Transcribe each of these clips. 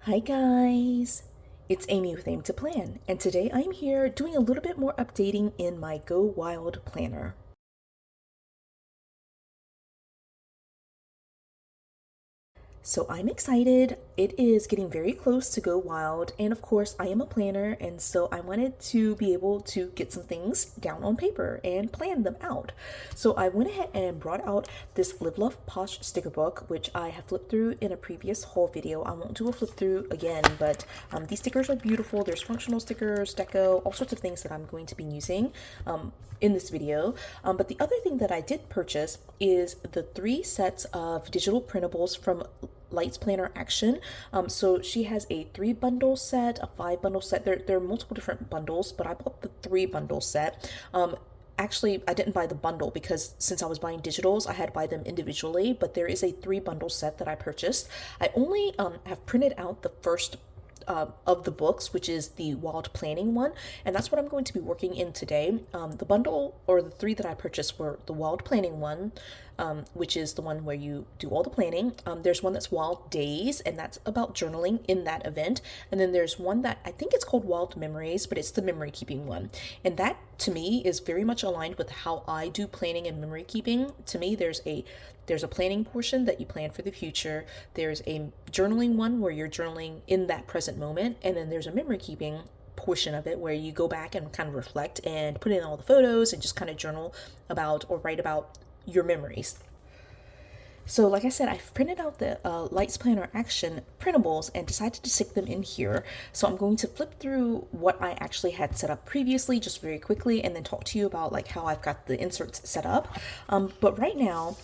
Hi guys, it's Amy with Aim to Plan, and today I'm here doing a little bit more updating in my Go Wild planner. So I'm excited. It is getting very close to Go Wild, and of course, I am a planner, and so I wanted to be able to get some things down on paper and plan them out. So I went ahead and brought out this Live Love Posh sticker book, which I have flipped through in a previous haul video. I won't do a flip through again, but these stickers are beautiful. There's functional stickers, deco, all sorts of things that I'm going to be using in this video. But the other thing that I did purchase is the 3 sets of digital printables from Lights Planner Action. So she has a 3 bundle set, a 5 bundle set. There are multiple different bundles, but I bought the 3 bundle set. Actually, I didn't buy the bundle because since I was buying digitals, I had to buy them individually, but there is a 3 bundle set that I purchased. I only have printed out the first of the books, which is the Wild Planning one, and that's what I'm going to be working in today. The bundle, or the 3 that I purchased, were the Wild Planning one, which is the one where you do all the planning. There's one that's Wild Days, and that's about journaling in that event. And then there's one that I think it's called Wild Memories, but it's the memory keeping one. And that to me is very much aligned with how I do planning and memory keeping. To me, there's a planning portion that you plan for the future. There's a journaling one where you're journaling in that present moment. And then there's a memory keeping portion of it where you go back and kind of reflect and put in all the photos and just kind of journal about or write about your memories. So like I said, I've printed out the Lights Planner Action printables and decided to stick them in here. So I'm going to flip through what I actually had set up previously just very quickly and then talk to you about like how I've got the inserts set up. But right now,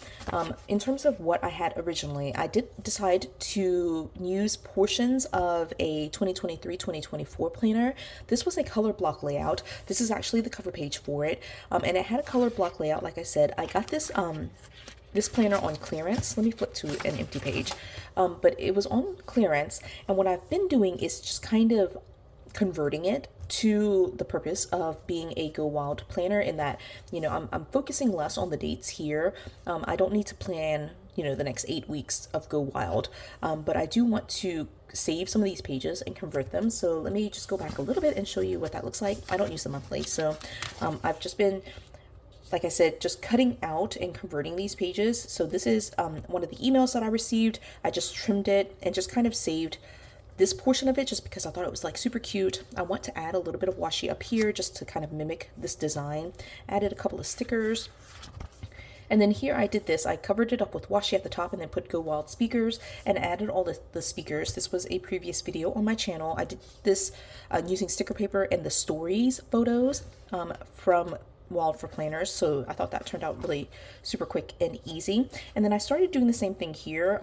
in terms of what I had originally, I did decide to use portions of a 2023-2024 planner. This was a color block layout. This is actually the cover page for it. And it had a color block layout. Like I said, I got this planner on clearance. Let me flip to an empty page. But it was on clearance, and what I've been doing is just kind of converting it to the purpose of being a Go Wild planner, in that, I'm focusing less on the dates here. I don't need to plan, the next 8 weeks of Go Wild, but I do want to save some of these pages and convert them. So let me just go back a little bit and show you what that looks like. I don't use them monthly, so I've just been, like I said, just cutting out and converting these pages. So this is one of the emails that I received. I just trimmed it and just kind of saved this portion of it just because I thought it was like super cute. I want to add a little bit of washi up here just to kind of mimic this design. Added a couple of stickers. And then here I did this. I covered it up with washi at the top and then put Go Wild speakers and added all the speakers. This was a previous video on my channel. I did this using sticker paper and the stories photos from Wild for Planners, so I thought that turned out really super quick and easy. And then I started doing the same thing here.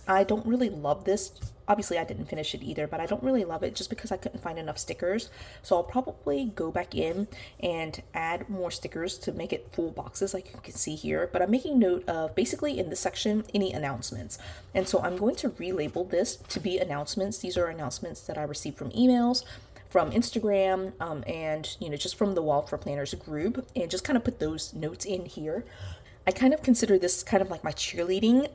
I don't really love this. Obviously, I didn't finish it either, but I don't really love it just because I couldn't find enough stickers. So I'll probably go back in and add more stickers to make it full boxes like you can see here. But I'm making note of, basically in this section, any announcements. And so I'm going to relabel this to be announcements. These are announcements that I received from emails, from Instagram, and just from the Wild for Planners group, and just kind of put those notes in here. I kind of consider this kind of like my cheerleading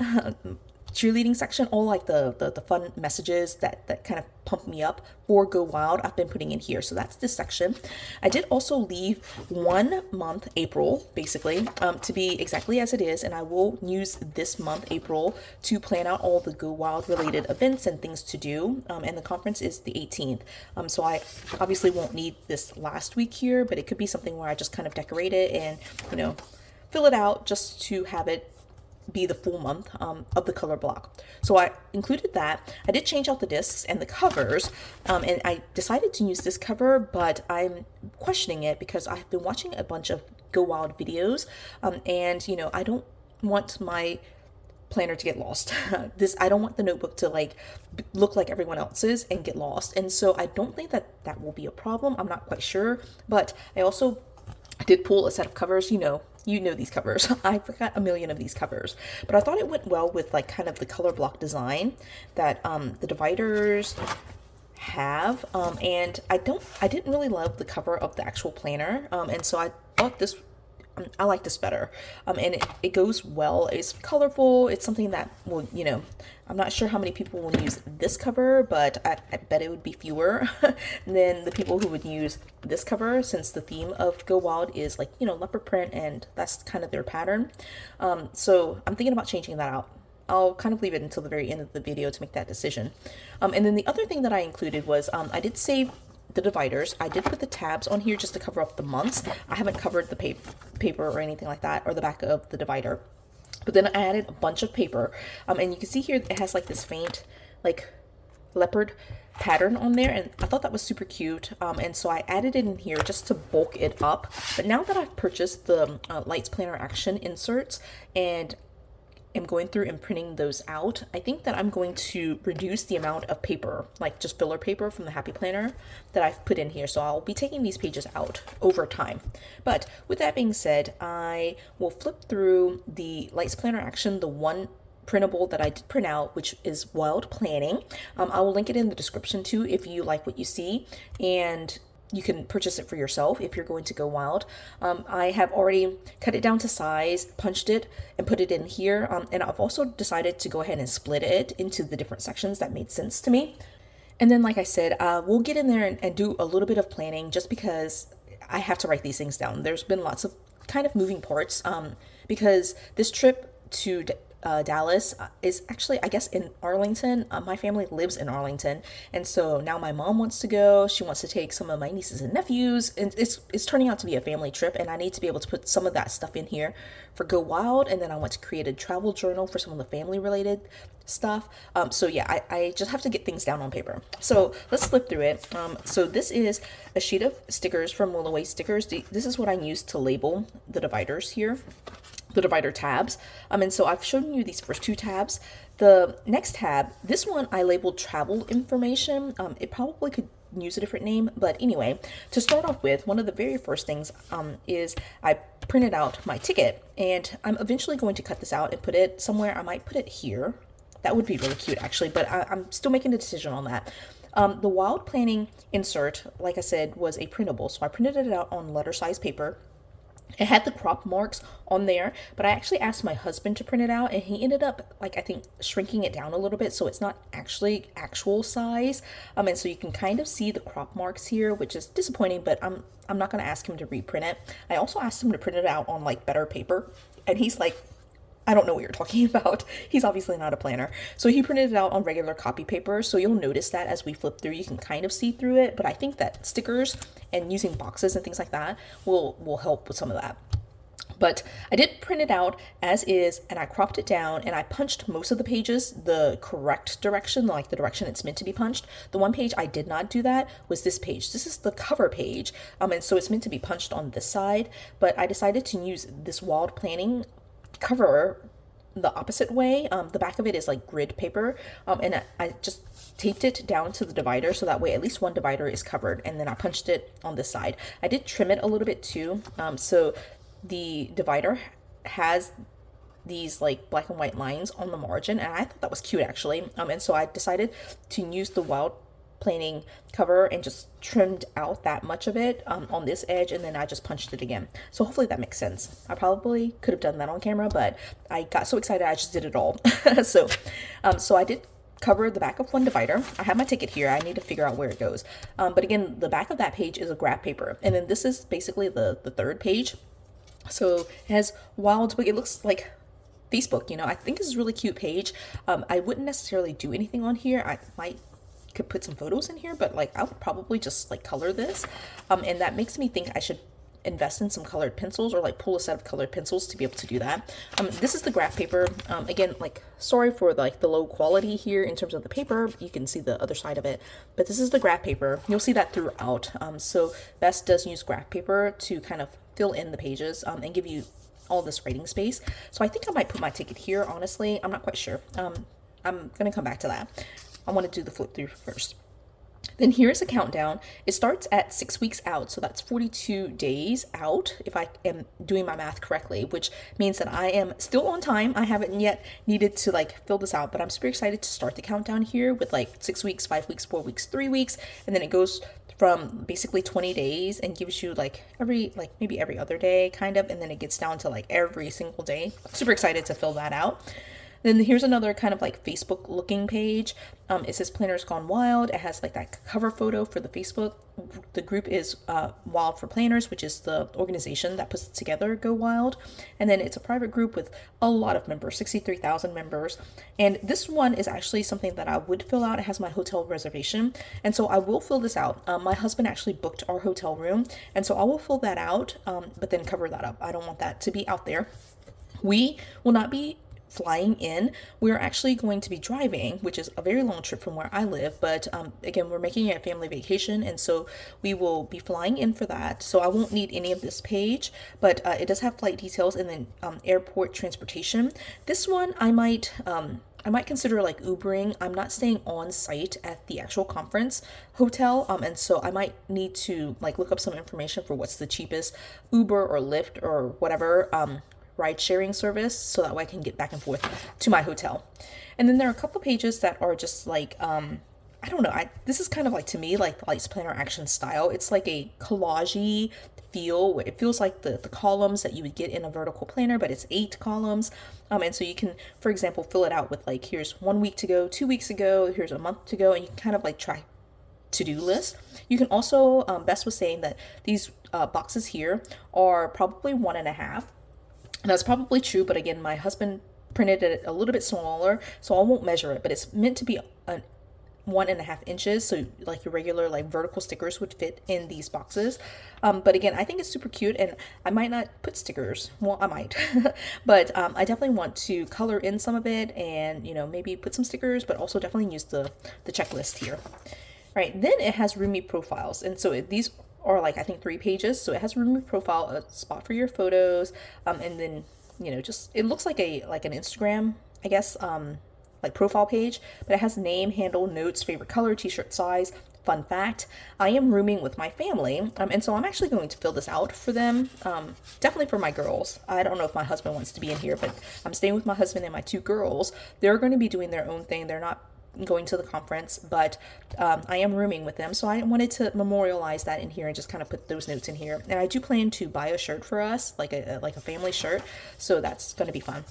section. All like the fun messages that kind of pump me up for Go Wild, I've been putting in here. So that's this section. I did also leave 1 month, April, basically, to be exactly as it is, and I will use this month, April, to plan out all the Go Wild related events and things to do. And the conference is the 18th. So I obviously won't need this last week here, but it could be something where I just kind of decorate it and, fill it out just to have it be the full month of the color block. So I included that. I did change out the discs and the covers, and I decided to use this cover, but I'm questioning it because I've been watching a bunch of Go Wild videos, and I don't want my planner to get lost. I don't want the notebook to like look like everyone else's and get lost, and so I don't think that will be a problem. I'm not quite sure, but I did pull a set of covers. You know these covers. I forgot a million of these covers, but I thought it went well with like kind of the color block design that the dividers have. And I didn't really love the cover of the actual planner, and so I thought I like this better. And it goes well. It's colorful. It's something that will, I'm not sure how many people will use this cover, but I bet it would be fewer than the people who would use this cover, since the theme of Go Wild is like, leopard print, and that's kind of their pattern. So I'm thinking about changing that out. I'll kind of leave it until the very end of the video to make that decision. And then the other thing that I included was I did save the dividers. I did put the tabs on here just to cover up the months. I haven't covered the paper or anything like that, or the back of the divider. But then I added a bunch of paper. And you can see here it has like this faint like leopard pattern on there, and I thought that was super cute. And so I added it in here just to bulk it up. But now that I've purchased the Lights Planner Action inserts and am going through and printing those out, I think that I'm going to reduce the amount of paper, like just filler paper from the Happy Planner, that I've put in here. So I'll be taking these pages out over time. But with that being said, I will flip through the Lights Planner Action, the one printable that I did print out, which is Wild Planning. I will link it in the description too if you like what you see, and you can purchase it for yourself if you're going to go wild. I have already cut it down to size, punched it, and put it in here. And I've also decided to go ahead and split it into the different sections that made sense to me. And then, like I said, we'll get in there and do a little bit of planning, just because I have to write these things down. There's been lots of kind of moving parts because this trip to Dallas is actually, I guess, in Arlington. My family lives in Arlington, and so now my mom wants to go. She wants to take some of my nieces and nephews, and it's turning out to be a family trip, and I need to be able to put some of that stuff in here for Go Wild. And then I want to create a travel journal for some of the family related stuff. So yeah, I just have to get things down on paper. So let's flip through it. So this is a sheet of stickers from Will Away Stickers. This is what I use to label the dividers here, the divider tabs. And so I've shown you these first two tabs. The next tab, this one I labeled travel information. It probably could use a different name, but anyway, to start off with, one of the very first things is I printed out my ticket, and I'm eventually going to cut this out and put it somewhere. I might put it here. That would be really cute actually, but I'm still making a decision on that. The Wild Planning insert, like I said, was a printable, so I printed it out on letter size paper. It had the crop marks on there, but I actually asked my husband to print it out, and he ended up, like, I think shrinking it down a little bit so it's not actually actual size. And so you can kind of see the crop marks here, which is disappointing, but I'm not going to ask him to reprint it. I also asked him to print it out on like better paper, and he's like, I don't know what you're talking about. He's obviously not a planner. So he printed it out on regular copy paper. So you'll notice that as we flip through, you can kind of see through it. But I think that stickers and using boxes and things like that will help with some of that. But I did print it out as is, and I cropped it down, and I punched most of the pages the correct direction, like the direction it's meant to be punched. The one page I did not do that was this page. This is the cover page, and so it's meant to be punched on this side. But I decided to use this Wild Planning cover the opposite way. The back of it is like grid paper, and I just taped it down to the divider so that way at least one divider is covered, and then I punched it on this side. I did trim it a little bit too, so the divider has these like black and white lines on the margin, and I thought that was cute actually. And so I decided to use the Wild Planning cover and just trimmed out that much of it on this edge, and then I just punched it again. So hopefully that makes sense. I probably could have done that on camera, but I got so excited I just did it all. So I did cover the back of one divider. I have my ticket here. I need to figure out where it goes. But again, the back of that page is a graph paper, and then this is basically the third page. So it has Wild Book. It looks like Facebook, I think this is a really cute page. I wouldn't necessarily do anything on here. I could put some photos in here, but like I would probably just like color this. And that makes me think I should invest in some colored pencils, or like pull a set of colored pencils to be able to do that. This is the graph paper. Again, like sorry for like the low quality here in terms of the paper. You can see the other side of it, but this is the graph paper. You'll see that throughout. So Best does use graph paper to kind of fill in the pages and give you all this writing space. So I think I might put my ticket here, honestly. I'm not quite sure. I'm gonna come back to that. I want to do the flip through first. Then here's a countdown. It starts at 6 weeks out, so that's 42 days out if I am doing my math correctly, which means that I am still on time. I haven't yet needed to like fill this out, but I'm super excited to start the countdown here with like 6 weeks, 5 weeks, 4 weeks, 3 weeks, and then it goes from basically 20 days and gives you like maybe every other day kind of, and then it gets down to like every single day. Super excited to fill that out. Then here's another kind of like Facebook looking page. It says Planners Gone Wild. It has like that cover photo for the Facebook. The group is Wild for Planners, which is the organization that puts it together, Go Wild. And then it's a private group with a lot of members, 63,000 members. And this one is actually something that I would fill out. It has my hotel reservation. And so I will fill this out. My husband actually booked our hotel room. And so I will fill that out, but then cover that up. I don't want that to be out there. We will not be flying in. We're actually going to be driving, which is a very long trip from where I live, but again, we're making it a family vacation, and so we will be flying in for that. So I won't need any of this page, but it does have flight details and then airport transportation. This one I might consider like Ubering. I'm not staying on site at the actual conference hotel, and so I might need to like look up some information for what's the cheapest Uber or Lyft or whatever ride sharing service, so that way I can get back and forth to my hotel. And then there are a couple pages that are just like I don't know, this is kind of like, to me, like the Lights Planner Action style. It's like a collage-y feel, where it feels like the columns that you would get in a vertical planner, but it's 8 columns. And so you can, for example, fill it out with like, here's 1 week to go, 2 weeks ago, here's a month to go, and you can kind of like track to-do list. You can also, Bess was saying that these boxes here are probably 1.5. And that's probably true, but again, my husband printed it a little bit smaller, so I won't measure it, but it's meant to be 1.5 inches, so like your regular like vertical stickers would fit in these boxes. But again, I think it's super cute, and I might not put stickers. Well, I might, but I definitely want to color in some of it, and maybe put some stickers, but also definitely use the checklist here. All right, then it has Roomy profiles, and so these or like I think 3 pages. So it has Roomy profile, a spot for your photos, and then just it looks like an Instagram, I guess, like profile page, but it has name, handle, notes, favorite color, t-shirt size. Fun fact, I am rooming with my family, and so I'm actually going to fill this out for them, definitely for my girls. I don't know if my husband wants to be in here, but I'm staying with my husband and my 2 girls. They're going to be doing their own thing. They're not going to the conference, but I am rooming with them, so I wanted to memorialize that in here and just kind of put those notes in here. And I do plan to buy a shirt for us, like a family shirt, so that's going to be fun.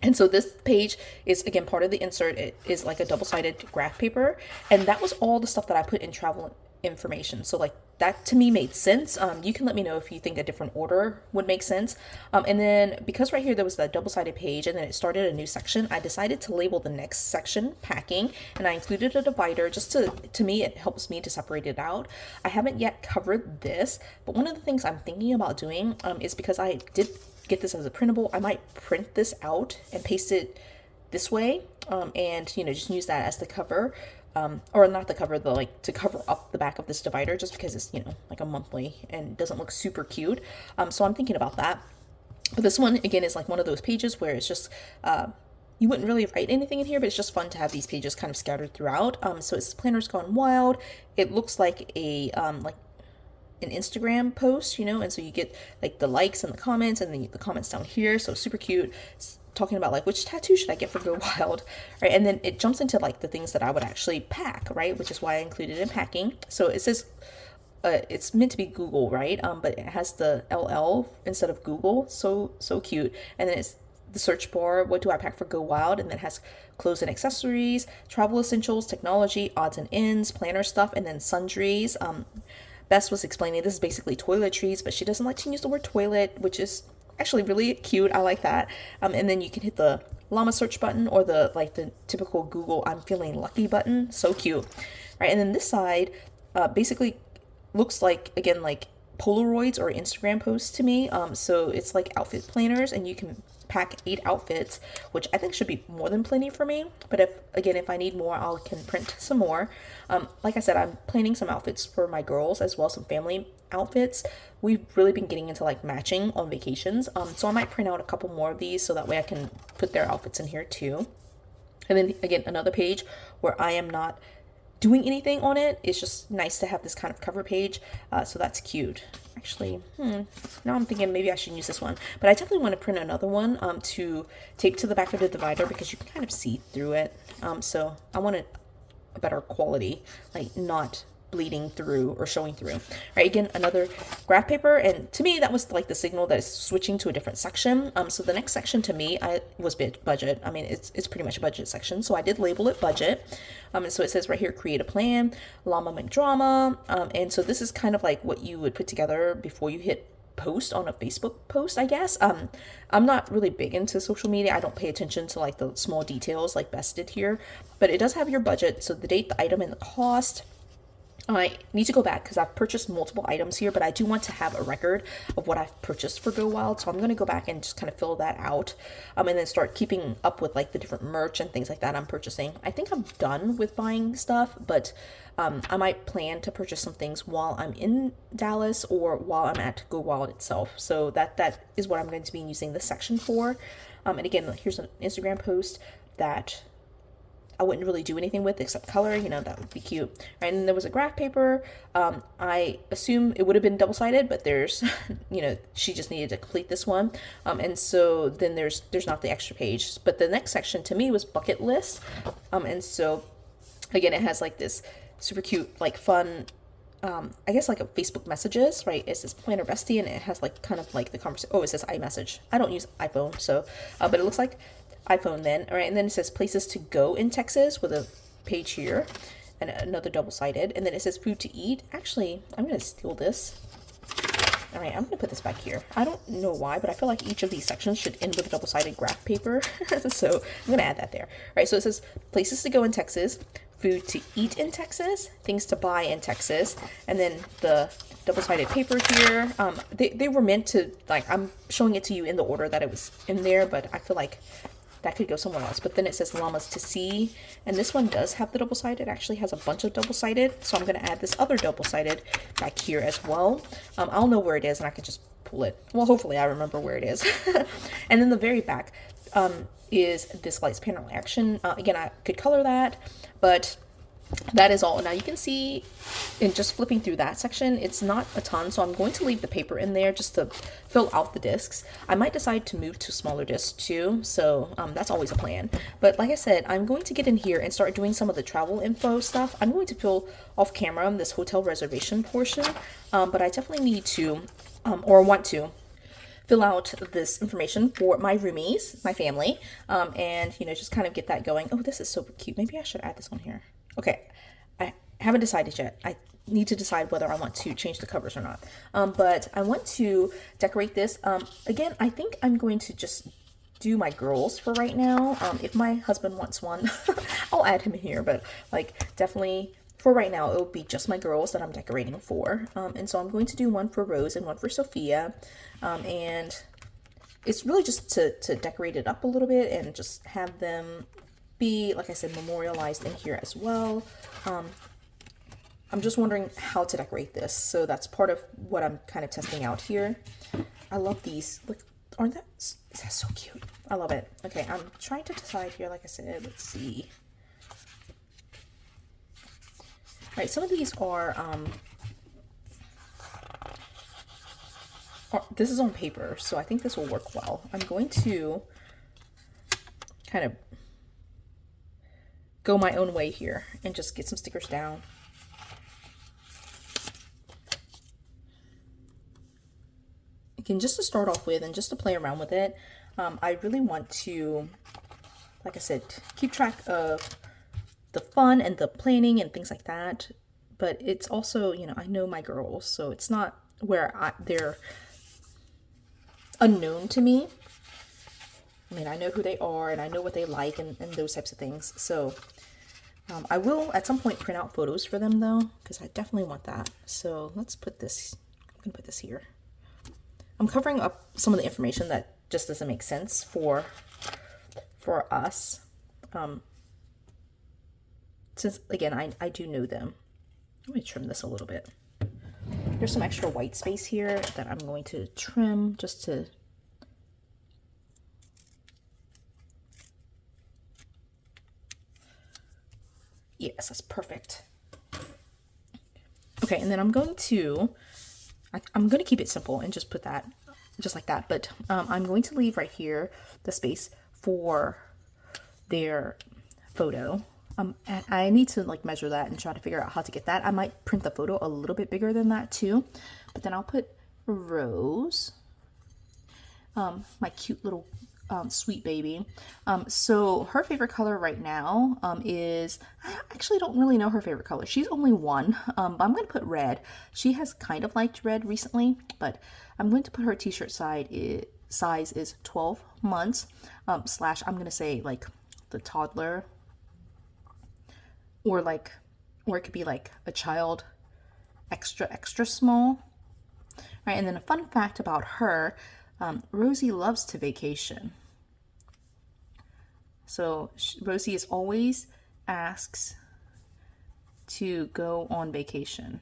And so this page is, again, part of the insert. It is like a double-sided graph paper, and that was all the stuff that I put in travel information. So like that to me made sense. You can let me know if you think a different order would make sense. And then because right here there was the double-sided page and then it started a new section, I decided to label the next section packing, and I included a divider just to me it helps me to separate it out. I haven't yet covered this, but one of the things I'm thinking about doing is, because I did get this as a printable, I might print this out and paste it this way, and just use that as the cover. Or not the cover, to cover up the back of this divider, just because it's, like a monthly and doesn't look super cute. So I'm thinking about that. But this one, again, is like one of those pages where it's just, you wouldn't really write anything in here, but it's just fun to have these pages kind of scattered throughout. So it's Planners Gone Wild. It looks like an Instagram post, and so you get like the likes and the comments, and then the comments down here. So super cute. Talking about like which tattoo should I get for Go Wild, right? And then it jumps into like the things that I would actually pack, right? Which is why I included in packing. So it says it's meant to be Google, right? But it has the LL instead of Google. So cute. And then it's the search bar. What do I pack for Go Wild? And then it has clothes and accessories, travel essentials, technology, odds and ends, planner stuff, and then sundries. Bess was explaining this is basically toiletries, but she doesn't like to use the word toilet, which is actually really cute. I like that. And then you can hit the llama search button or the typical Google I'm feeling lucky button. So cute. Right, and then this side basically looks like, again, like Polaroids or Instagram posts to me. So it's like outfit planners, and you can pack 8 outfits, which I think should be more than plenty for me. But if I need more, I can print some more. Like I said, I'm planning some outfits for my girls as well, some family outfits. We've really been getting into like matching on vacations. So I might print out a couple more of these so that way I can put their outfits in here too. And then again, another page where I am not doing anything on it. It's just nice to have this kind of cover page. So that's cute. Actually, now I'm thinking maybe I should use this one, but I definitely want to print another one to tape to the back of the divider, because you can kind of see through it. So I want a better quality, like not bleeding through or showing through. Right, again, another graph paper, and to me that was like the signal that it's switching to a different section. So the next section to me was budget. I mean, it's pretty much a budget section, so I did label it budget. And so it says right here, create a plan, llama McDrama, and so this is kind of like what you would put together before you hit post on a Facebook post, I guess. I'm not really big into social media. I don't pay attention to like the small details like Bess did here, but it does have your budget, so the date, the item, and the cost. I need to go back because I've purchased multiple items here, but I do want to have a record of what I've purchased for Go Wild. So I'm going to go back and just kind of fill that out, and then start keeping up with like the different merch and things like that I'm purchasing. I think I'm done with buying stuff, but I might plan to purchase some things while I'm in Dallas or while I'm at Go Wild itself. So that is what I'm going to be using this section for. And again, here's an Instagram post that I wouldn't really do anything with except color, you know, that would be cute. Right, and there was a graph paper. I assume it would have been double-sided, but there's, you know, she just needed to complete this one. And so then there's not the extra page. But the next section to me was bucket list. And so again, it has like this super cute, like fun, I guess like a Facebook messages, right? It says Planner Bestie, and it has like kind of like the conversation. Oh, it says iMessage. I don't use iPhone, so, but it looks like iPhone then. All right, and then it says places to go in Texas with a page here and another double-sided, and then it says food to eat. Actually, I'm gonna steal this. All right, I'm gonna put this back here. I don't know why, but I feel like each of these sections should end with a double-sided graph paper. So I'm gonna add that there. All right, so it says places to go in Texas, food to eat in Texas, things to buy in Texas, and then the double-sided paper here. They were meant to, like, I'm showing it to you in the order that it was in there, but I feel like that could go somewhere else. But then it says llamas to see, and this one does have the double-sided. It actually has a bunch of double-sided, so I'm going to add this other double-sided back here as well. I'll know where it is, and I can just pull it. Well, hopefully I remember where it is. And then the very back is this Lights Panel Action. Again, I could color that, but that is all. Now you can see in just flipping through that section, it's not a ton, so I'm going to leave the paper in there just to fill out the discs. I might decide to move to smaller discs too, so that's always a plan. But like I said, I'm going to get in here and start doing some of the travel info stuff. I'm going to fill off camera this hotel reservation portion, but I definitely need to, or want to, fill out this information for my roomies, my family, and, you know, just kind of get that going. Oh, this is so cute. Maybe I should add this on here. Okay, I haven't decided yet. I need to decide whether I want to change the covers or not. But I want to decorate this. Again, I think I'm going to just do my girls for right now. If my husband wants one, I'll add him here. But like, definitely for right now, it will be just my girls that I'm decorating for. And so I'm going to do one for Rose and one for Sophia. And it's really just to decorate it up a little bit and just have them be, like I said, memorialized in here as well. I'm just wondering how to decorate this, so that's part of what I'm kind of testing out here. I love these. Look, aren't that, is that so cute? I love it. Okay, I'm trying to decide here, like I said, let's see. All right, some of these are, this is on paper, so I think this will work well. I'm going to kind of go my own way here and just get some stickers down. Again, just to start off with and just to play around with it, I really want to, like I said, keep track of the fun and the planning and things like that. But it's also, you know, I know my girls, so it's not where they're unknown to me. I mean, I know who they are and I know what they like and those types of things. So I will at some point print out photos for them though, because I definitely want that. So let's put this, I'm gonna put this here. I'm covering up some of the information that just doesn't make sense for us. Since again, I do know them. I'm gonna trim this a little bit. There's some extra white space here that I'm going to trim just to yes, that's perfect. Okay, and then I'm going to keep it simple and just put that just like that. But I'm going to leave right here the space for their photo. And I need to like measure that and try to figure out how to get that. I might print the photo a little bit bigger than that too, but then I'll put Rose, my cute little sweet baby. So her favorite color right now is, I actually don't really know her favorite color. She's only one, but I'm going to put red. She has kind of liked red recently, but I'm going to put her t-shirt size is 12 months, slash I'm going to say like the toddler, or it could be like a child extra small. Right, and then a fun fact about her, Rosie loves to vacation. So Rosie is always asks to go on vacation.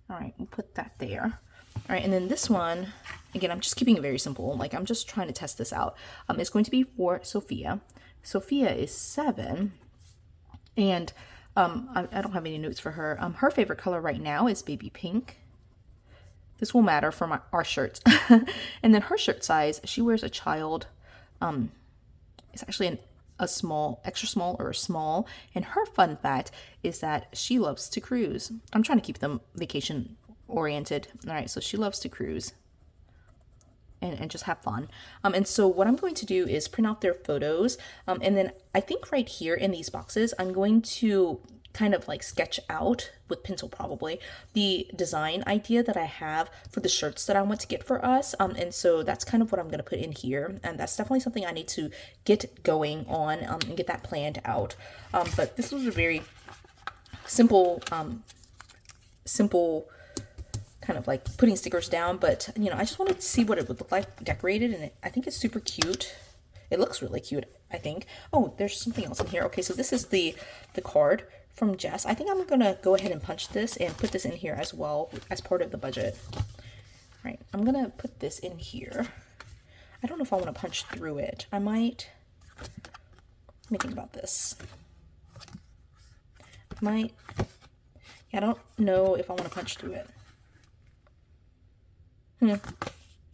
All right, we'll put that there. All right, and then this one, again, I'm just keeping it very simple. Like I'm just trying to test this out. It's going to be for Sophia. Sophia is 7, and I don't have any notes for her. Her favorite color right now is baby pink. This will matter for our shirts. And then her shirt size, she wears a child. It's actually a small, extra small or a small. And her fun fact is that she loves to cruise. I'm trying to keep them vacation oriented. All right, so she loves to cruise and just have fun. And so what I'm going to do is print out their photos. And then I think right here in these boxes, I'm going to kind of like sketch out with pencil probably the design idea that I have for the shirts that I want to get for us. And so that's kind of what I'm going to put in here. And that's definitely something I need to get going on and get that planned out. But this was a very simple, kind of like putting stickers down, but you know, I just wanted to see what it would look like decorated, and I think it's super cute. It looks really cute, I think. Oh, there's something else in here. Okay, so this is the card from Jess. I think I'm gonna go ahead and punch this and put this in here as well as part of the budget. All right, I'm gonna put this in here. I don't know if I want to punch through it. I might. Let me think about this. Yeah, I don't know if I want to punch through it.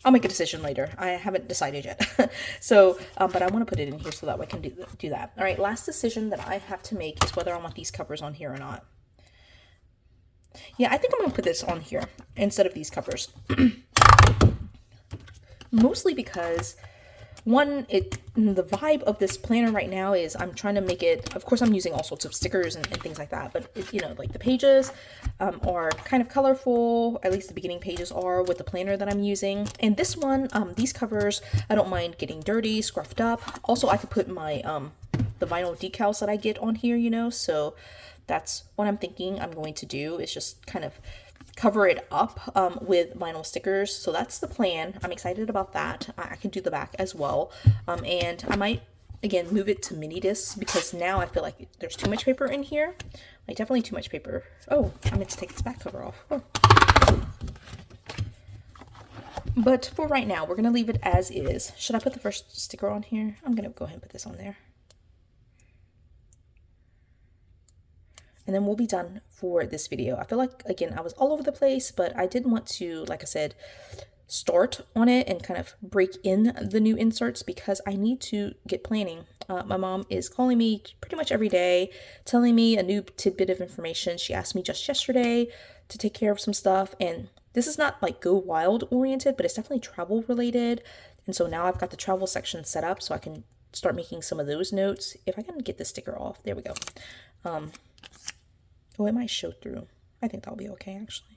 I'll make a decision later. I haven't decided yet. So, but I want to put it in here so that I can do that. All right, last decision that I have to make is whether I want these covers on here or not. Yeah, I think I'm going to put this on here instead of these covers. Mostly because, one, the vibe of this planner right now is I'm trying to make it, of course I'm using all sorts of stickers and things like that, but you know, like the pages are kind of colorful, at least the beginning pages are with the planner that I'm using. And this one, these covers, I don't mind getting dirty, scruffed up. Also, I could put my, the vinyl decals that I get on here, you know, so that's what I'm thinking I'm going to do, is just kind of cover it up with vinyl stickers. So that's the plan. I'm excited about that. I can do the back as well. And I might, again, move it to mini discs because now I feel like there's too much paper in here. Like definitely too much paper. Oh, I meant to take this back cover off. Oh. But for right now, we're going to leave it as is. Should I put the first sticker on here? I'm going to go ahead and put this on there. And then we'll be done for this video. I feel like, again, I was all over the place, but I didn't want to, like I said, start on it and kind of break in the new inserts because I need to get planning. My mom is calling me pretty much every day, telling me a new tidbit of information. She asked me just yesterday to take care of some stuff, and this is not like Go Wild oriented, but it's definitely travel related. And so now I've got the travel section set up so I can start making some of those notes. If I can get this sticker off, there we go. Oh, it might show through. I think that'll be okay, actually.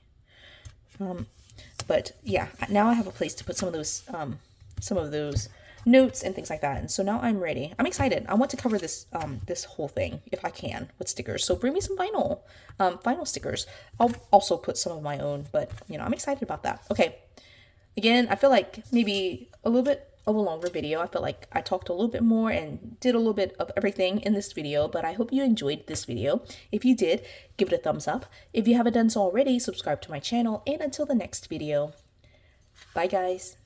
But yeah, now I have a place to put some of those notes and things like that. And so now I'm ready. I'm excited. I want to cover this this whole thing if I can with stickers. So bring me some vinyl stickers. I'll also put some of my own, but you know, I'm excited about that. Okay. Again, I feel like maybe a little bit of a longer video. I felt like I talked a little bit more and did a little bit of everything in this video, but I hope you enjoyed this video. If you did, give it a thumbs up. If you haven't done so already, subscribe to my channel, and until the next video, bye guys.